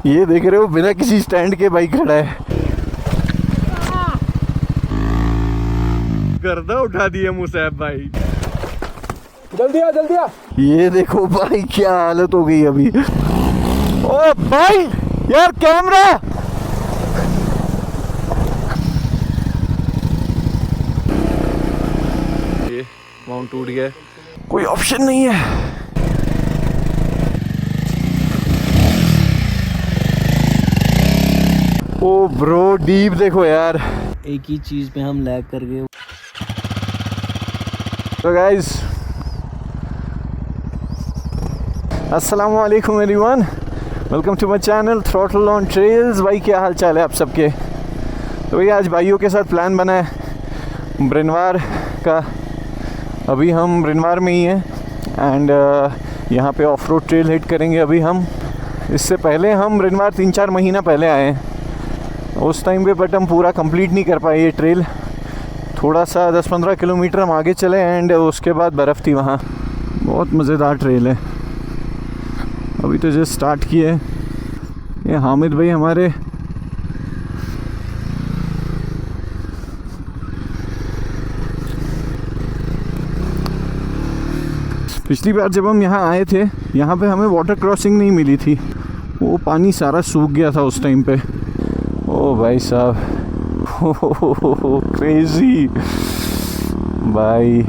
ये देख रहे हो बिना किसी स्टैंड के बाइक खड़ा है। गर्दा उठा दिए मुसैब भाई। जल्दी आ जल्दी आ। ये देखो भाई क्या हालत हो गई अभी। ओ भाई यार कैमरा। ये माउंट टूट गया, कोई ऑप्शन नहीं है। ओ ब्रो डीप देखो यार। एक ही चीज पे हम लैग कर गए। तो गाइस अस्सलाम वालेकुम everyone, welcome to my channel throttle on trails. भाई क्या हाल चाल है आप सबके। तो भाई आज भाइयों के साथ प्लान बना है ब्रिनवार का। अभी हम ब्रिनवार में ही हैं एंड यहाँ पे ऑफ रोड ट्रेल हिट करेंगे अभी हम। इससे पहले हम ब्रिनवार 3-4 महीना पहले आए हैं उस टाइम पे, बट हम पूरा कंप्लीट नहीं कर पाए ये ट्रेल। थोड़ा सा 10-15 किलोमीटर हम आगे चले एंड उसके बाद बर्फ़ थी वहाँ। बहुत मज़ेदार ट्रेल है। अभी तो जस्ट स्टार्ट किए। ये हामिद भाई हमारे पिछली बार जब हम यहाँ आए थे यहाँ पे हमें वाटर क्रॉसिंग नहीं मिली थी, वो पानी सारा सूख गया था उस टाइम पे। ओ भाई साहब क्रेजी भाई।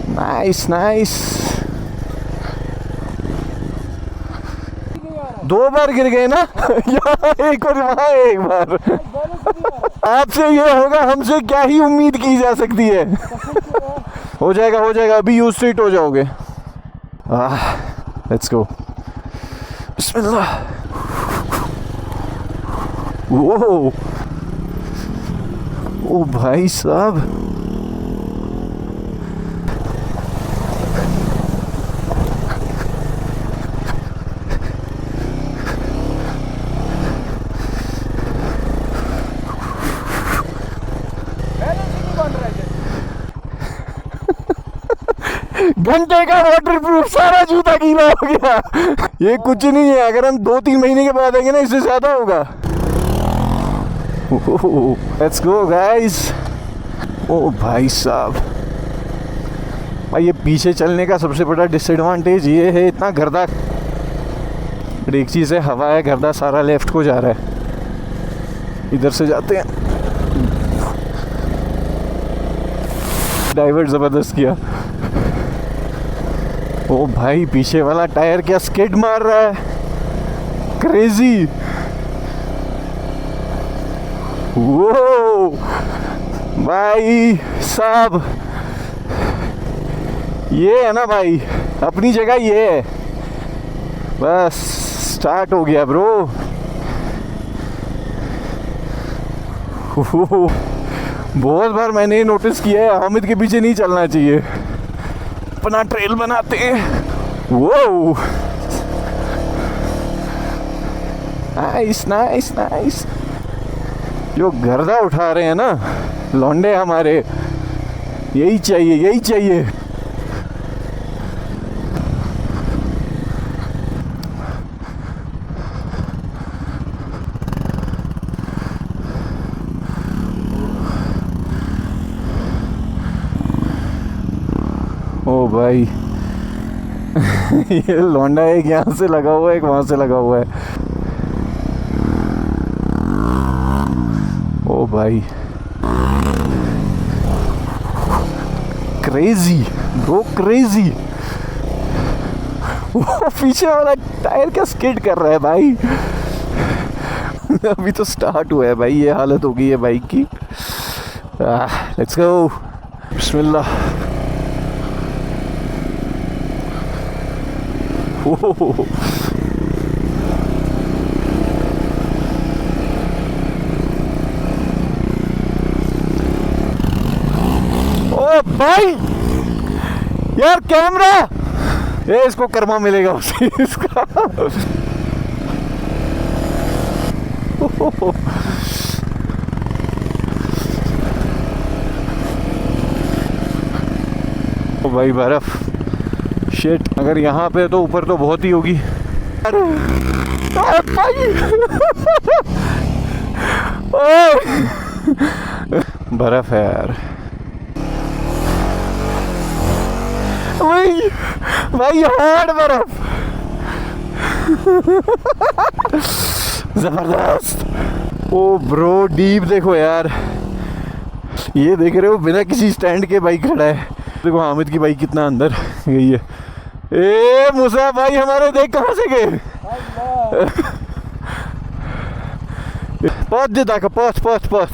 Nice nice. 2 बार गिर गए ना यहाँ एक और वहाँ एक बार। आपसे ये होगा, हमसे क्या ही उम्मीद की जा सकती है। हो जाएगा हो जाएगा, अभी यूज टू इट हो जाओगे। Let's go. बिस्मिल्लाह। वो ओ भाई साहब, घंटे का वाटर प्रूफ सारा जूता गीला हो गया। ये कुछ नहीं है, अगर हम 2-3 महीने के बाद आएंगे ना इससे ज्यादा होगा। Let's go guys. ओ भाई साहब, भाई ये पीछे चलने का सबसे बड़ा डिसएडवांटेज ये है, इतना गर्दा। एक चीज़ है, हवा है, गर्दा सारा लेफ्ट को जा रहा है। इधर से जाते हैं। डाइवर्ट ज़बरदस्त किया। ओ भाई पीछे वाला टायर क्या स्किड मार रहा है, क्रेजी। वो भाई साहब, ये है ना भाई अपनी जगह, ये है। बस स्टार्ट हो गया ब्रो। बहुत बार मैंने नोटिस किया है हामिद के पीछे नहीं चलना चाहिए, अपना ट्रेल बनाते हैं। वो नाइस नाइस नाइस। जो गर्दा उठा रहे हैं ना लौंडे हमारे, यही चाहिए यही चाहिए। ओ भाई ये लौंडा एक यहाँ से लगा हुआ है, एक वहाँ से लगा हुआ है। ओ भाई क्रेजी ब्रो क्रेजी। वो पीछे वाला टायर क्या स्किड कर रहा है भाई। अभी तो स्टार्ट हुआ है भाई, ये हालत हो गई है बाइक की। Let's go. बिस्मिल्लाह। ओ भाई यार कैमरा, ये इसको कर्मा मिलेगा उसे इसका। ओ भाई बर्फ, शिट। अगर यहाँ पे तो ऊपर तो बहुत ही होगी। अरे भाई बर्फ है यार। भाई भाई हार्ड बर्फ, जबरदस्त। ओ ब्रो डीप देखो यार, ये देख रहे हो बिना किसी स्टैंड के बाइक खड़ा है। देखो हामिद की बाइक कितना अंदर गई है। ए मूसा भाई हमारे देख कहाँ से गए। पहुंच दे का, पहुंच पहुंच पहुंच।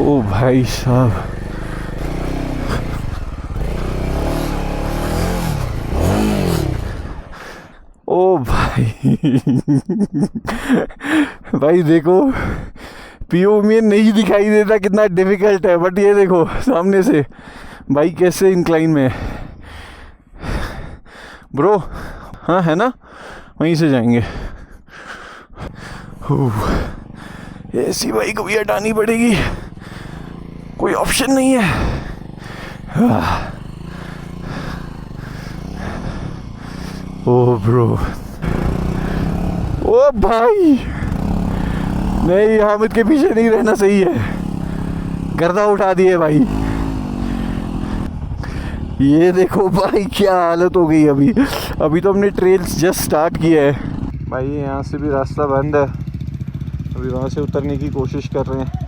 ओ भाई साहब, ओ भाई भाई देखो पीओ में नहीं दिखाई देता कितना डिफिकल्ट है, बट ये देखो सामने से बाइक कैसे इंक्लाइन में है ब्रो। हाँ है ना, वहीं से जाएंगे। ऐसी बाइक भी हटानी पड़ेगी, कोई ऑप्शन नहीं है। ओ ब्रो, ओ भाई नहीं, हामिद के पीछे नहीं रहना सही है। गर्दा उठा दिए भाई। ये देखो भाई क्या हालत हो गई। अभी तो हमने ट्रेल्स जस्ट स्टार्ट किया है भाई। यहाँ से भी रास्ता बंद है, अभी वहाँ से उतरने की कोशिश कर रहे हैं।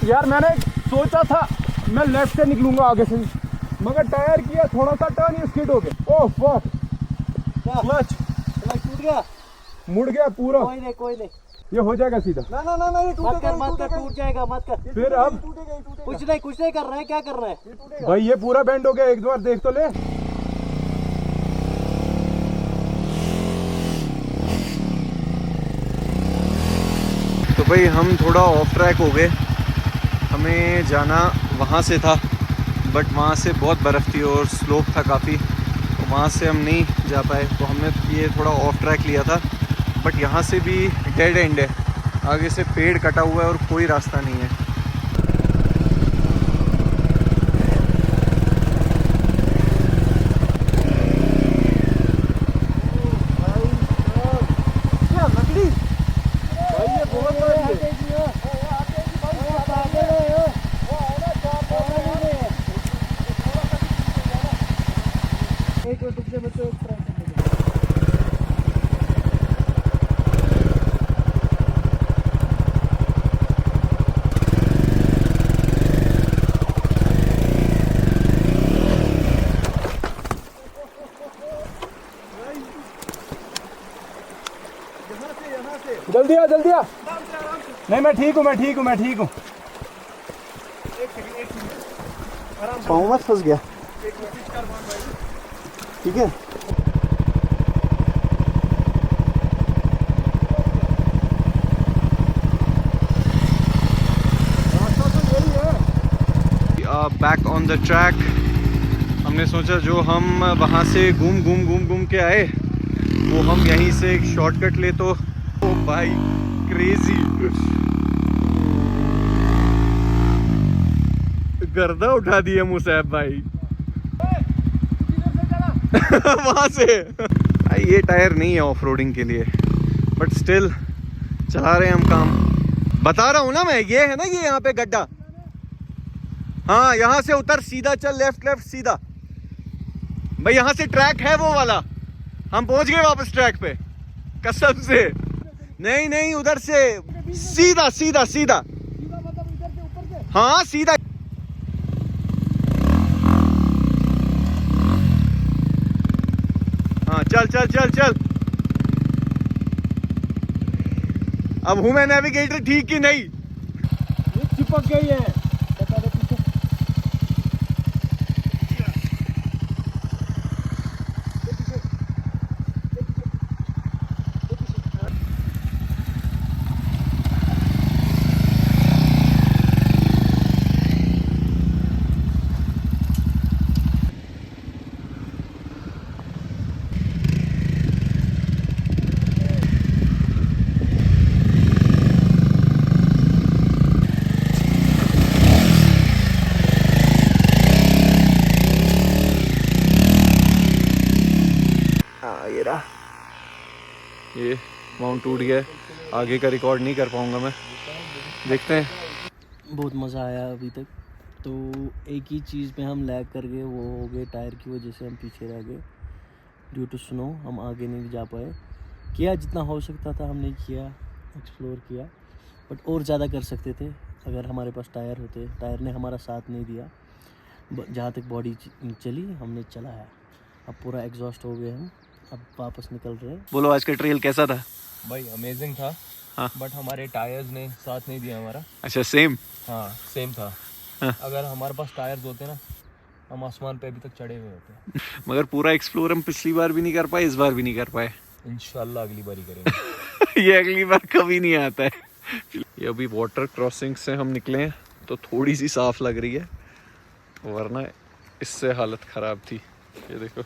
यार मैंने सोचा था मैं लेफ्ट से निकलूंगा आगे से, मगर टायर किया थोड़ा सा टर्न ही स्किड हो गया। ओह फक, क्लच टूट गया, मुड़ गया पूरा। कोई नहीं, ये हो जाएगा सीधा। ना ये टूट जाएगा, मत कर। फिर अब कुछ नहीं कर रहा है, क्या कर रहा है भाई, ये पूरा बेंड हो गया, एक बार देख तो ले। तो भाई हम थोड़ा ऑफ ट्रैक हो गए। हमें जाना वहाँ से था, बट वहाँ से बहुत बर्फ़ थी और स्लोप था काफ़ी, तो वहाँ से हम नहीं जा पाए। तो हमने ये थोड़ा ऑफ ट्रैक लिया था, बट यहाँ से भी डेड एंड है, आगे से पेड़ कटा हुआ है और कोई रास्ता नहीं है। जल्दी आ। नहीं मैं ठीक हूँ। पाँव मत फंस गया, ठीक है। Back on the track. हमने सोचा जो हम वहाँ से घूम के आए, वो हम यहीं से एक शॉर्टकट ले। तो ओ भाई क्रेजी, गर्दा उठा दिया मुसैब भाई वहाँ से। भाई ये टायर नहीं है ऑफ रोडिंग के लिए, बट स्टिल चला रहे हैं हम काम। बता रहा हूँ ना मैं, ये है ना, ये यहाँ पे गड्ढा। हाँ यहाँ से उतर, सीधा चल, लेफ्ट सीधा। भाई यहाँ से ट्रैक है वो वाला, हम पहुंच गए वापस ट्रैक पे कसम से। नहीं उधर से सीधा। हाँ सीधा। हाँ चल। अब हूं मैं नेविगेटर ठीक कि नहीं? ये चिपक गई है। बता दे पीछे। ये रहा। ये माउंट टूट गया है, आगे का रिकॉर्ड नहीं कर पाऊंगा मैं। देखते हैं। बहुत मज़ा आया अभी तक। तो एक ही चीज़ में हम लैग कर गए, वो हो गए टायर की वजह से हम पीछे रह गए। ड्यू टू स्नो हम आगे नहीं जा पाए। किया जितना हो सकता था हमने किया, एक्सप्लोर किया, बट और ज़्यादा कर सकते थे अगर हमारे पास टायर होते। टायर ने हमारा साथ नहीं दिया। जहाँ तक बॉडी चली हमने चलाया। अब पूरा एग्जॉस्ट हो गए हम, अब वापस निकल रहे हैं। बोलो आज का ट्रेल कैसा था? भाई अमेजिंग था। हाँ। बट हमारे टायर्स ने साथ नहीं दिया हमारा। अच्छा सेम। हाँ सेम था। हाँ। अगर हमारे पास टायर्स होते ना, हम आसमान पे अभी तक चढ़े हुए होते। मगर पूरा एक्सप्लोर हम पिछली बार भी नहीं कर पाए, इस बार भी नहीं कर पाए। इंशाल्लाह अगली बारी करेंगे। ये अगली बार कभी नहीं आता है। ये अभी वाटर क्रॉसिंग से हम निकले हैं तो थोड़ी सी साफ लग रही है, वरना इससे हालत ख़राब थी। ये देखो।